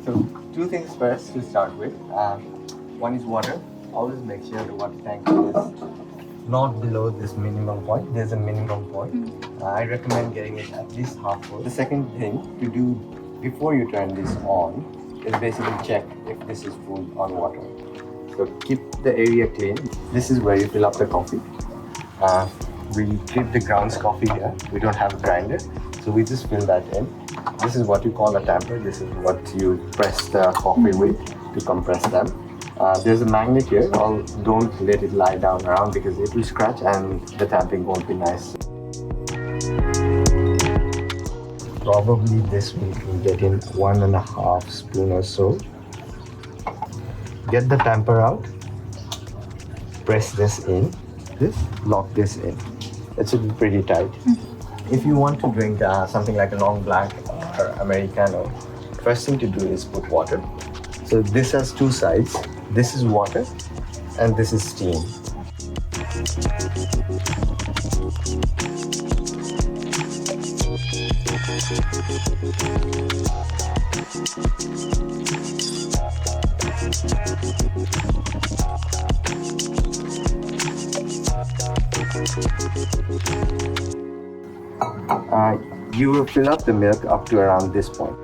So two things first to start with. One is water. Always make sure the water tank is not below this minimum point. There's a minimum point. I recommend getting it at least half full. The second thing to do before you turn this on is basically check if this is full on water. So keep the area clean. This is where you fill up the coffee. We keep the grounds coffee here. We don't have a grinder, so we just fill that in. This is what you call a tamper. This is what you press the coffee with to compress them. There's a magnet here. Don't let it lie down around because it will scratch and the tamping won't be nice. Probably this week we get in 1.5 spoon or so. Get the tamper out. Press this in. Lock this in. It should be pretty tight. If you want to drink something like a long black or Americano, first thing to do is put water. So this has two sides. This is water and this is steam. You will fill up the milk up to around this point.